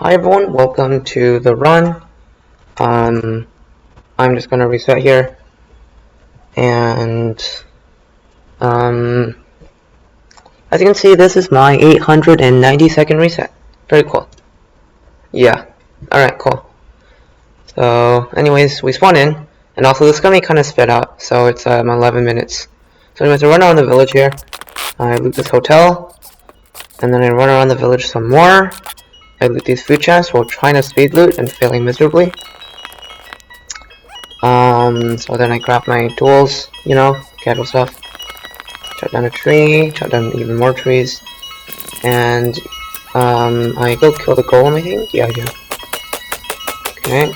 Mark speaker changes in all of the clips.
Speaker 1: Hi everyone, welcome to the run. I'm just gonna reset here, and as you can see, this is my 890-second reset. Very cool. Yeah. All right, cool. So, anyways, we spawn in, and also this got me kind of sped out, so it's 11 minutes. So, anyways, I run around the village here. I loot this hotel, and then I run around the village some more. I loot these food chests while trying to speed loot and failing miserably. So then I grab my tools, casual stuff. Chop down a tree, chop down even more trees, and I go kill the golem, I think? Yeah, I do. Okay.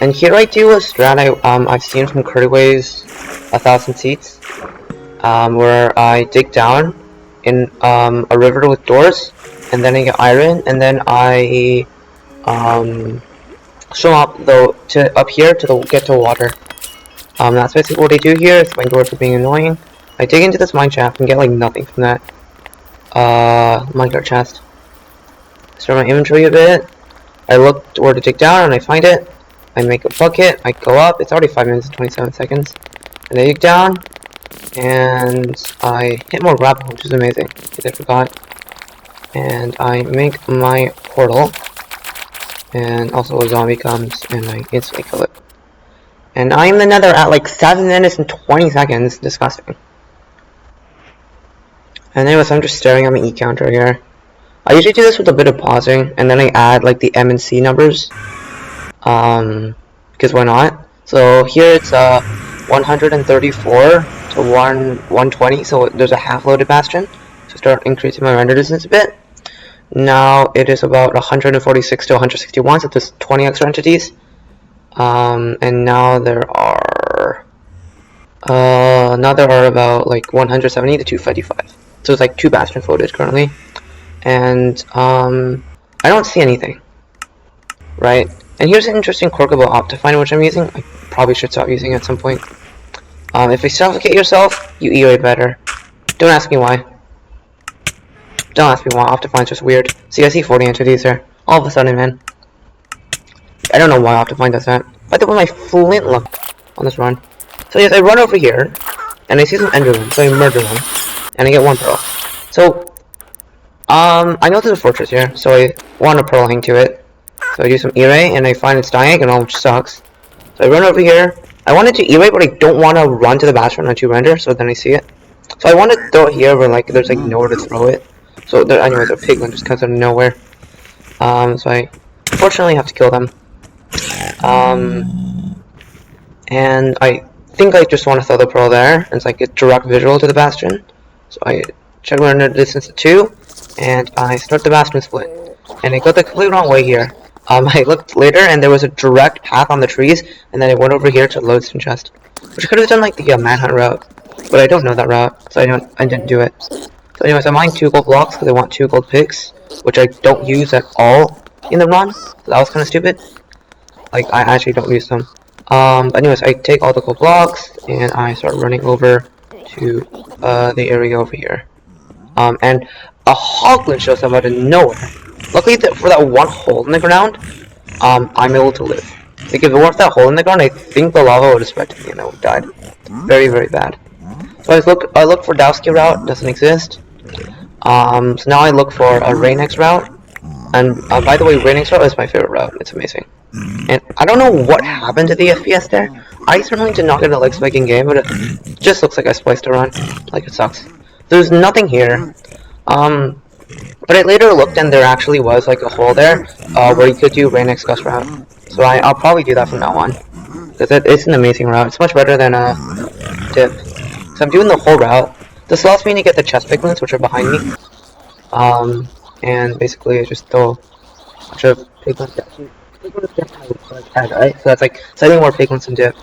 Speaker 1: And here I do a strat I've seen from Curtyway's 1,000 Seats, where I dig down in a river with doors, and then I get iron, and then I swim up here to get to water. That's basically what I do here. It's my doors are being annoying. I dig into this mine shaft and get like nothing from that minecart chest. Start my inventory a bit. I look where to dig down and I find it. I make a bucket. I go up. It's already 5 minutes and 27 seconds. And I dig down and I hit more gravel, which is amazing because I forgot. And I make my portal. And also a zombie comes and I instantly kill it. And I'm in the nether at like 7 minutes and 20 seconds. Disgusting. And anyways, I'm just staring at my E counter here. I usually do this with a bit of pausing, and then I add like the M and C numbers. Because why not? So here it's 134 to 120, so there's a half loaded bastion. So start increasing my render distance a bit. Now it is about 146 to 161, so there's 20 extra entities. And now there are about like 170 to 255. So it's like 2 bastion loaded currently. And I don't see anything. Right? And here's an interesting quirk about optifine which I'm using. I probably should stop using it at some point. If you suffocate yourself, you EA better. Don't ask me why. Don't ask me why. Optifine's just weird. See, I see 40 entities there. All of a sudden, man. I don't know why Optifine does that. By the way, my flintlock on this run. So yes, I run over here, and I see some endermen, so I murder them, and I get 1 pearl. So, I know there's a fortress here, so I want a pearl hang to it. So I do some E-ray, and I find it's diagonal, which sucks. So I run over here. I wanted to E-ray, but I don't want to run to the bastion on 2 render, so then I see it. So I want to throw it here, where like there's like nowhere to throw it. So there, anyways, a piglin just comes out of nowhere. So I unfortunately have to kill them. And I think I just want to throw the pearl there. It's like a direct visual to the bastion. So I check my render distance to 2, and I start the bastion split. And I got the complete wrong way here. I looked later, and there was a direct path on the trees, and then I went over here to Lodestone chest, which I could have done like the manhunt route, but I don't know that route, so I didn't do it. So anyways, I mined 2 gold blocks because I want 2 gold picks, which I don't use at all in the run. So that was kind of stupid. Like, I actually don't use them. But anyways, I take all the gold blocks, and I start running over to the area over here. And a hoglin shows up out of nowhere. Luckily for that 1 hole in the ground, I'm able to live. Like, if it weren't that hole in the ground, I think the lava would have spread to me and I would have died. Very, very bad. So I look for Dowski route, doesn't exist. So now I look for a Rainex route. And by the way, Rainex route is my favorite route. It's amazing. And I don't know what happened to the FPS there. I certainly did not get a leg spike in game, but it just looks like I spliced a run. Like, it sucks. There's nothing here. But I later looked and there actually was like a hole there where you could do Rainex Gust route. So I'll probably do that from now on. Because it's an amazing route. It's much better than Dip. So I'm doing the whole route. This allows me to get the chest piglins, which are behind me. And basically I just throw a bunch of piglins down. Right? So that's like slightly more piglins than Dip.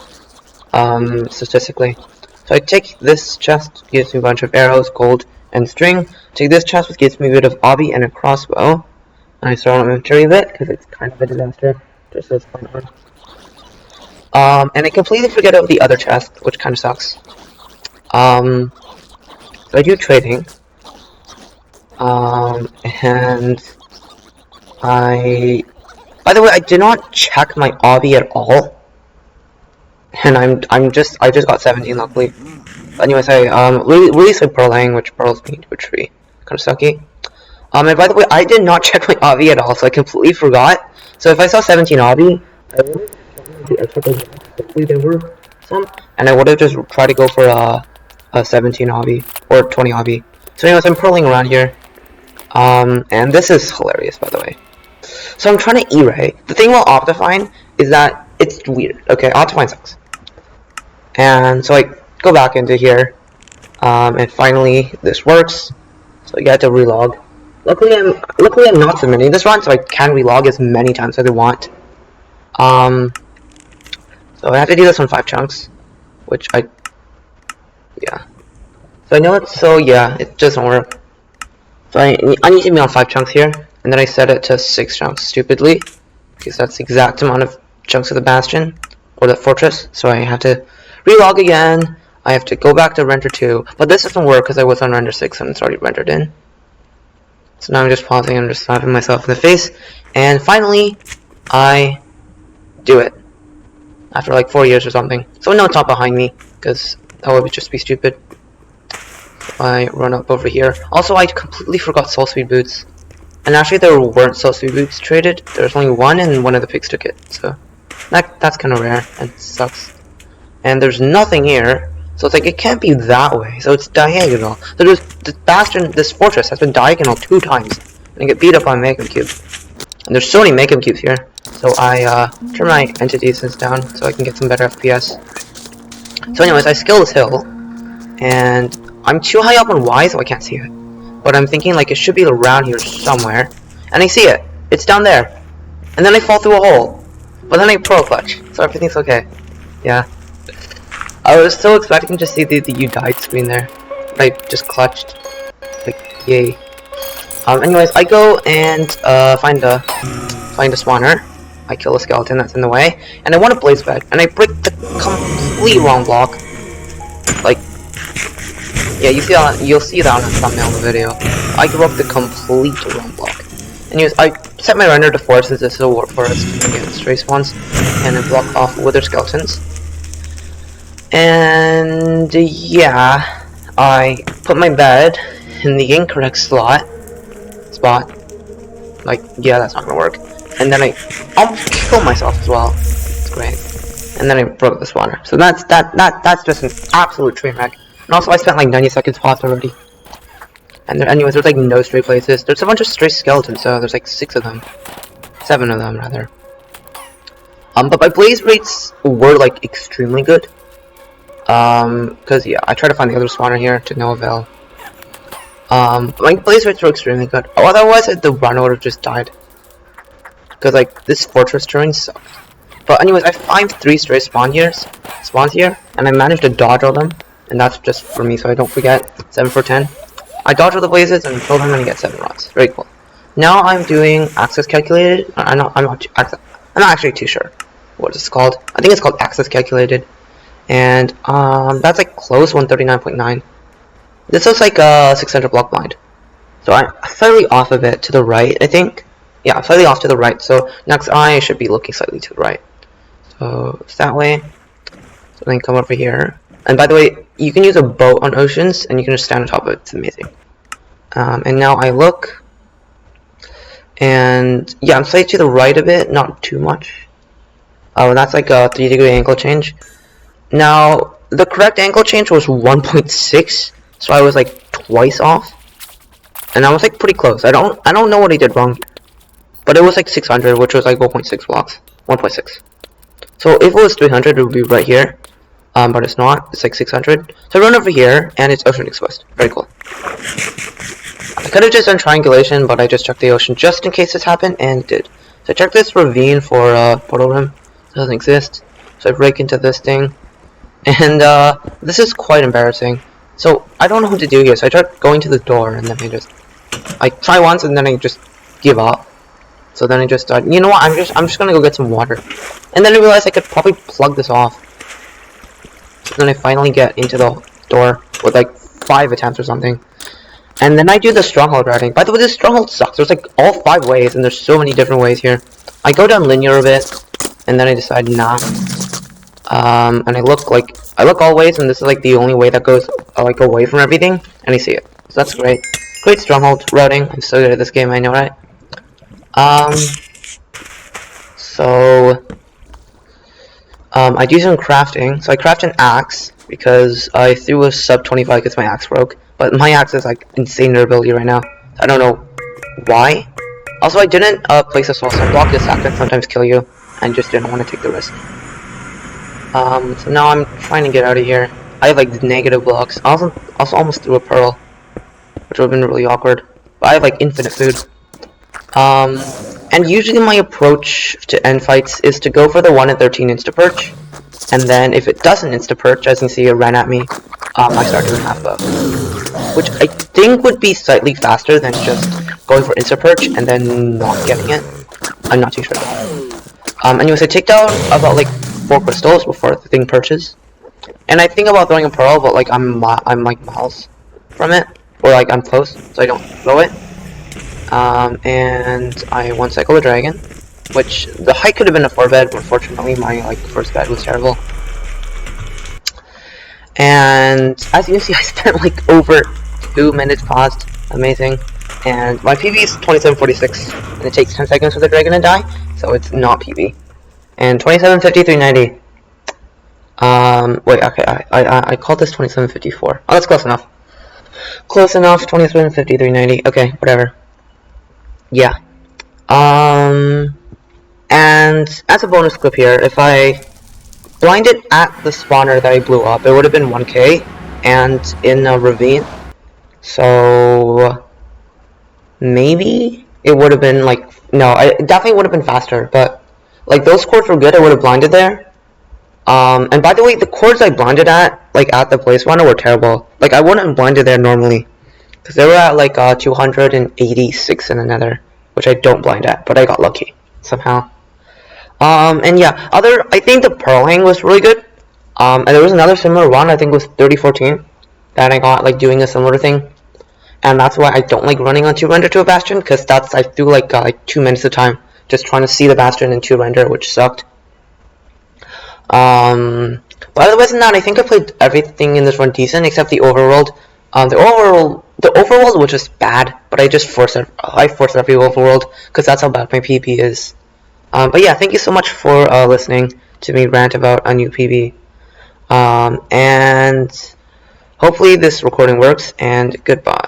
Speaker 1: Statistically. So I take this chest, gives me a bunch of arrows, gold, and string. Take this chest, which gives me a bit of obby and a crossbow. And I start on my inventory a bit, because it's kind of a disaster. Just so it's fun. And I completely forget about the other chest, which kind of sucks. So I do trading. And by the way, I did not check my obby at all, and I just got 17 luckily. But anyways, I released a pearl which pearls me to a tree, kind of sucky. And by the way, I did not check my obby at all, so I completely forgot. So if I saw 17 obby, I would have hopefully there were some, and I would have just tried to go for a 17 obby or 20 obby. So anyways, I'm pearling around here. And this is hilarious, by the way. So I'm trying to E-ray. The thing about optifine is that it's weird. Okay, optifine sucks. And so I go back into here, and finally this works. So you have to relog. Luckily I'm not submitting this run, so I can relog as many times as I want. So I have to do this on 5 chunks, which yeah. So I know it doesn't work. So I need to be on 5 chunks here, and then I set it to 6 chunks stupidly, because that's the exact amount of chunks of the bastion, or the fortress. So I have to relog again. I have to go back to render 2, but this doesn't work because I was on render 6 and it's already rendered in. So now I'm just pausing and just slapping myself in the face, and finally I do it after like 4 years or something. So no, it's not behind me because that would just be stupid. I run up over here. Also, I completely forgot soul speed boots, and actually there weren't soul speed boots traded. There's only one, and one of the pigs took it. So that's kind of rare and sucks. And there's nothing here, so it's like it can't be that way. So it's diagonal. So there's this fortress has been diagonal 2 times, and I get beat up by Magma Cube. And there's so many Magma Cubes here. So I turn my entity distance down so I can get some better FPS. So anyways, I scale this hill, and I'm too high up on Y, so I can't see it. But I'm thinking like it should be around here somewhere, and I see it. It's down there, and then I fall through a hole. But then I pro clutch, so everything's okay. Yeah. I was so expecting to see the you died screen there. I just clutched. Like, yay. Anyways, I go and find a spawner. I kill a skeleton that's in the way, and I want a blaze bed, and I break the complete wrong block. Like, yeah, you'll see that on the thumbnail of the video. I broke the complete wrong block. Anyways, I set my render to 4 since this is a warp forest against stray spawns, and I block off wither skeletons. And yeah, I put my bed in the incorrect spot. Like, yeah, that's not gonna work. And then I almost killed myself as well. It's great. And then I broke the spawner. So that's just an absolute train wreck. And also, I spent like 90 seconds paused already. And anyways, there's like no stray places. There's a bunch of stray skeletons, so there's like 6 of them. 7 of them, rather. But my blaze rates were like extremely good. Cause yeah, I tried to find the other spawner here to no avail. My blaze rates were extremely good. Otherwise, the run would have just died. Cause like, this fortress terrain sucks. But anyways, I find 3 stray spawns here, and I managed to dodge all them. And that's just for me, so I don't forget. 7 for 10. I dodge all the blazes and kill them and I get 7 runs. Very cool. Now I'm doing access calculated. I'm not actually too sure what it's called. I think it's called access calculated. And that's like close 139.9. This looks like a 600 block blind. So I'm slightly off of it to the right, I think. Yeah, I'm slightly off to the right. So next I should be looking slightly to the right. So it's that way. So then come over here. And by the way, you can use a boat on oceans, and you can just stand on top of it. It's amazing. And now I look, and yeah, I'm slightly to the right of it, not too much. Oh, that's like a 3-degree angle change. Now, the correct angle change was 1.6, so I was like twice off, and I was like pretty close. I don't know what I did wrong, but it was like 600, which was like 1.6 blocks. 1.6. So if it was 300, it would be right here. But it's not. It's like 600. So I run over here, and it's ocean exposed. Very cool. I could have just done triangulation, but I just checked the ocean just in case this happened, and it did. So I checked this ravine for portal room. It doesn't exist. So I break into this thing, and this is quite embarrassing. So I don't know what to do here. So I tried going to the door, and then I try once, and then I just give up. So then I just thought, you know what? I'm just gonna go get some water, and then I realized I could probably plug this off. Then I finally get into the door with like 5 attempts or something. And then I do the stronghold routing. By the way, this stronghold sucks. There's like all 5 ways, and there's so many different ways here. I go down linear a bit, and then I decide nah. And I look all ways, and this is like the only way that goes like away from everything, and I see it. So that's great. Great stronghold routing. I'm so good at this game, I know, right? I do some crafting. So I craft an axe because I threw a sub 25 because my axe broke. But my axe is like insane durability right now. I don't know why. Also, I didn't place a soul stone block. This axe can sometimes kill you, and just didn't want to take the risk. So now I'm trying to get out of here. I have like negative blocks. I also almost threw a pearl, which would have been really awkward. But I have like infinite food. And usually my approach to end fights is to go for the 1 in 13 insta-perch, and then if it doesn't insta-perch, as you can see it ran at me, I start doing half buff. Which I think would be slightly faster than just going for insta-perch and then not getting it. I'm not too sure. Anyways, I take down about like 4 crystals before the thing perches. And I think about throwing a pearl, but like I'm like miles from it, or like I'm close, so I don't throw it. And I one cycle the dragon, which the height could have been a 4-bed, but unfortunately my like first bed was terrible. And as you can see, I spent like over 2 minutes paused. Amazing. And my PB is 2746, and it takes 10 seconds for the dragon to die, so it's not PB. And 2753.90. Wait, okay, I called this 2754. Oh, that's close enough. Close enough. 2753.90. Okay, whatever. Yeah. And as a bonus clip here, if I blinded at the spawner that I blew up, it would have been 1k, and in a ravine. So maybe it would have been like, no, it definitely would have been faster, but like those cords were good, I would have blinded there. And by the way, the cords I blinded at, like at the place spawner, were terrible. Like I wouldn't have blinded there normally, because they were at like 286 in another, which I don't blind at, but I got lucky somehow. And yeah, I think the pearl hang was really good. And there was another similar one, I think it was 3014, that I got like doing a similar thing. And that's why I don't like running on 2 render to a bastion, because I threw like 2 minutes of time just trying to see the bastion in 2 render, which sucked. But otherwise than that, I think I played everything in this run decent except the overworld. The overworld was just bad, but I forced every overworld because that's how bad my PvP is. But yeah, thank you so much for listening to me rant about a new PB. And hopefully this recording works, and goodbye.